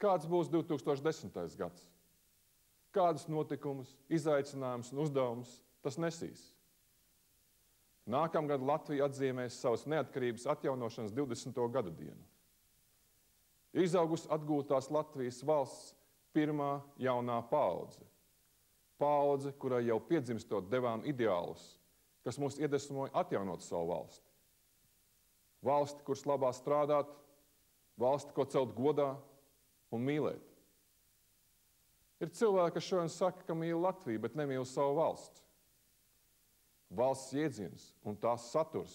Kāds būs 2010. gads? Kādus notikumus, izaicinājumus un uzdevumus tas nesīs? Nākamgad Latvija atzīmēs savas neatkarības atjaunošanas 20. gadu dienu. Izaugus atgūtās Latvijas valsts pirmā jaunā paudze. Paudze, kurai jau piedzimstot devām ideālus, kas mūs iedvesmoja atjaunot savu valsti. Valsti, kuras labā strādāt, valsti, ko celt godā un mīlēt. Ir cilvēki, kas šodien saka, ka mīl Latviju, bet nemīl savu valsti. Valsts jēdziens un tās saturs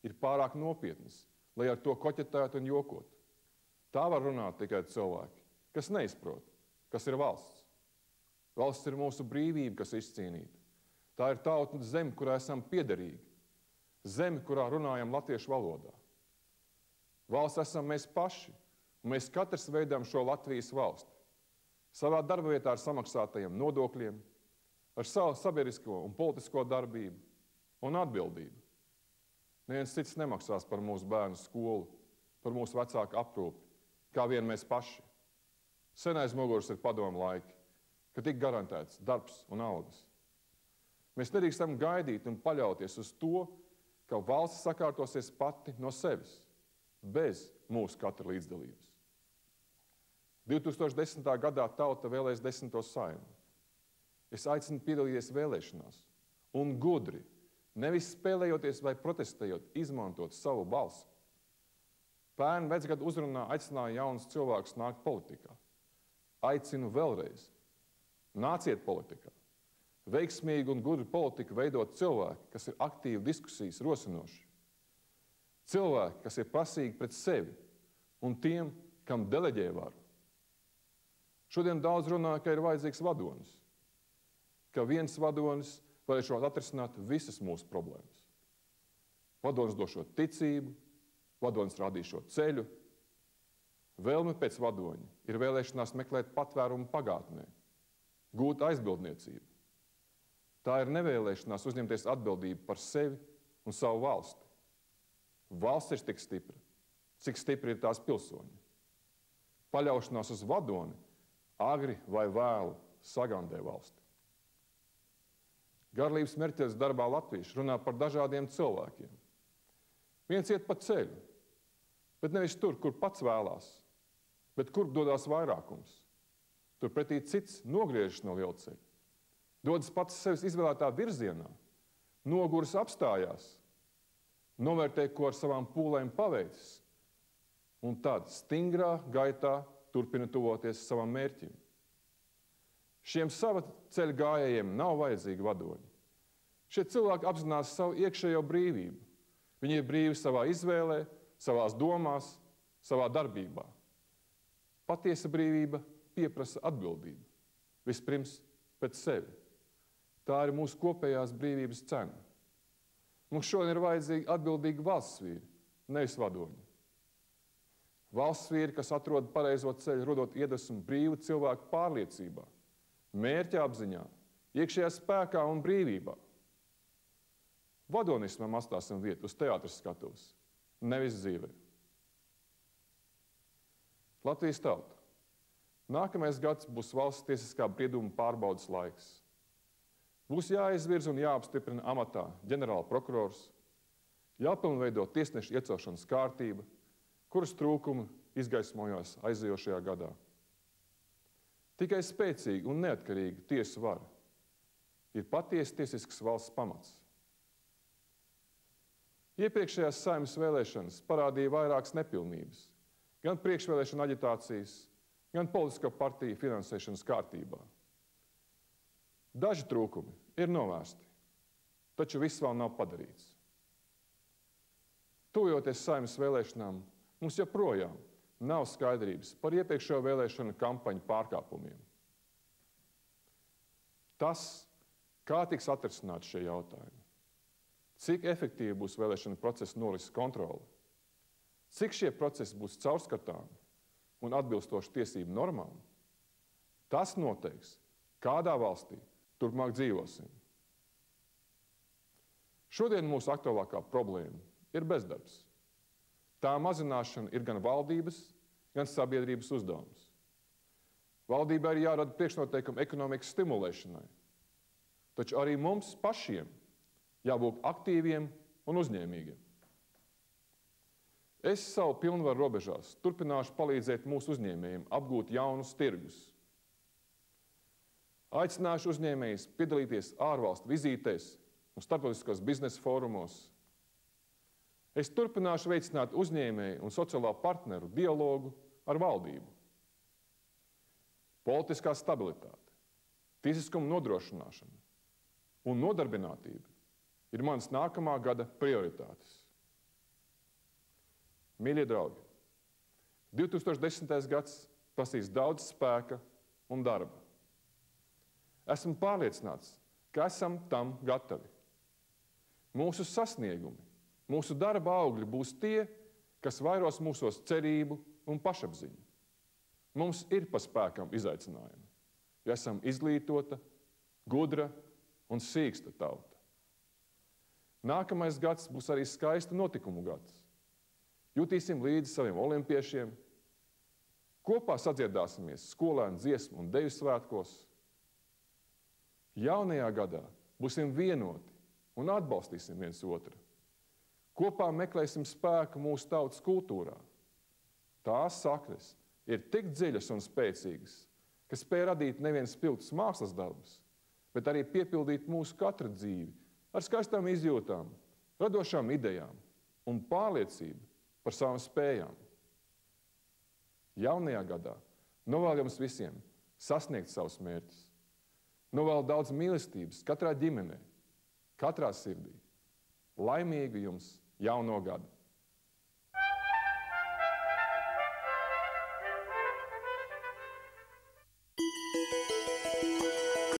ir pārāk nopietnas, lai ar to koķetētu un jokotu. Tā var runāt tikai cilvēki, kas neizprot, kas ir valsts. Valsts ir mūsu brīvība, kas izcīnīta. Tā ir tauta zeme, kurā esam piederīgi. Zeme, kurā runājam latviešu valodā. Valsts esam mēs paši, un mēs katrs veidojam šo Latvijas valsti. Savā darbavietā ar samaksātajiem nodokļiem, ar savu sabiedrisko un politisko darbību un atbildību. Neviens cits nemaksās par mūsu bērnu skolu, par mūsu vecāku aprūpi, kā vien mēs paši. Senais muguras ir padomu laiki, ka tik garantēts darbs un algas. Mēs nedrīkstam gaidīt un paļauties uz to, ka valsts sakārtosies pati no sevis, bez mūsu katra līdzdalības. 2010. gadā tauta vēlēs 10. Saeimu. Es aicinu piedalīties vēlēšanās un gudri, nevis spēlējoties vai protestējot, izmantot savu balsi. Pērn vecgadu uzrunā aicināja jaunus cilvēkus nākt politikā. Aicinu vēlreiz. Nāciet politikā. Veiksmīgu un gudru politiku veidot cilvēki, kas ir aktīvi diskusijas rosinoši. Cilvēki, kas ir prasīgi pret sevi un tiem, kam deleģē varu. Šodien daudz runā, ka ir vajadzīgs vadonis, ka viens vadonis varēšot atrisināt visas mūsu problēmas. Vadonis došot ticību, vadonis rādīšot ceļu. Vēlme pēc vadoņa ir vēlēšanās meklēt patvērumu pagātnē, gūt aizbildniecību. Tā ir nevēlēšanās uzņemties atbildību par sevi un savu valsti. Valsts ir tik stipra, cik stipri ir tās pilsoņi. Paļaušanās uz vadoni agri vai vēlu sagandē valsti. Garlības mērķis darbā latvieši runā par dažādiem cilvēkiem. Viens iet pa ceļu, bet nevis tur, kur pats vēlās, bet kur dodās vairākums. Turpretī cits nogriežas no liela ceļa. Dodas pats sevis izvēlētā virzienā, noguris apstājās, novērtē, ko ar savām pūlēm paveicis, un tad stingrā gaitā turpina tuvoties savam mērķim. Šiem sava ceļa gājējiem nav vajadzīgi vadoņi. Šie cilvēki apzinās savu iekšējo brīvību. Viņi ir brīvi savā izvēlē, savās domās, savā darbībā. Patiesa brīvība pieprasa atbildību. Vispirms pēc sevi. Tā ir mūsu kopējās brīvības cena. Mums šodien ir vajadzīgi atbildīgi valsts vīri, nevis vadoņi. Valsts vīri, kas atrod pareizo ceļu, rodot iedvesmu brīvu cilvēku pārliecībā, mērķa apziņā, iekšējā spēkā un brīvībā. Vadonismam atstāsim vietu uz teātras skatuves, nevis dzīvē. Latvijas tauta. Nākamais gads būs valsts tiesiskā brieduma pārbaudes laiks. Būs jāizvirza un jāapstiprina amatā ģenerāla prokurors, jāpilnveido tiesnešu iecelšanas kārtība, kuras trūkumi izgaismojās aizejošajā gadā. Tikai spēcīga un neatkarīga tiesu vara ir patiesi tiesisks valsts pamats. Iepriekšējās Saeimas vēlēšanas parādīja vairākas nepilnības, gan priekšvēlēšana aģitācijas, gan politisko partiju finansēšanas kārtībā. Daži trūkumi ir novērsti, taču viss vēl nav padarīts. Tuvojoties Saeimas vēlēšanām, mums joprojām nav skaidrības par iepriekšējo vēlēšanu kampaņu pārkāpumiem. Tas, kā tiks atrisināti šie jautājumi, cik efektīvi būs vēlēšana procesa norises kontrole, cik šie procesi būs caurskatāmi un atbilstoši tiesību normām, tas noteiks, kādā valstī turpmāk dzīvosim. Šodien mūsu aktuālākā problēma ir bezdarbs. Tā mazināšana ir gan valdības, gan sabiedrības uzdevums. Valdībai ir jārada priekšnoteikumi ekonomikas stimulēšanai. Taču arī mums pašiem jābūt aktīviem un uzņēmīgiem. Es savu pilnvaru robežās turpināšu palīdzēt mūsu uzņēmējiem apgūt jaunus tirgus. Aicināšu uzņēmējus piedalīties ārvalstu vizītēs un starptautiskos biznesa fórumos. Es turpināšu veicināt uzņēmēju un sociālā partneru dialogu ar valdību. Politiskā stabilitāte, tiesiskuma nodrošināšana un nodarbinātība ir manas nākamā gada prioritātes. Mīļie draugi, 2010. gads prasīs daudz spēka un darba. Esmu pārliecināts, ka esam tam gatavi. Mūsu sasniegumi, mūsu darba augļi būs tie, kas vairos mūsos cerību un pašapziņu. Mums ir pa spēkam izaicinājumi, jo esam izglītota, gudra un sīksta tauta. Nākamais gads būs arī skaista notikumu gads. Jutīsim līdzi saviem olimpiešiem, kopā sadziedāsimies skolēnu dziesmu un deju svētkos. Jaunajā gadā būsim vienoti un atbalstīsim viens otru. Kopā meklēsim spēku mūsu tautas kultūrā. Tās saknes ir tik dziļas un spēcīgas, ka spēj radīt nevien spilgtus mākslas darbus, bet arī piepildīt mūsu katra dzīvi ar skaistām izjūtām, radošām idejām un pārliecību par savām spējām. Jaunajā gadā novēlu jums visiem sasniegt savus mērķus. Novēlu daudz mīlestības katrā ģimenē, katrā sirdī. Laimīgu jums jauno gadu!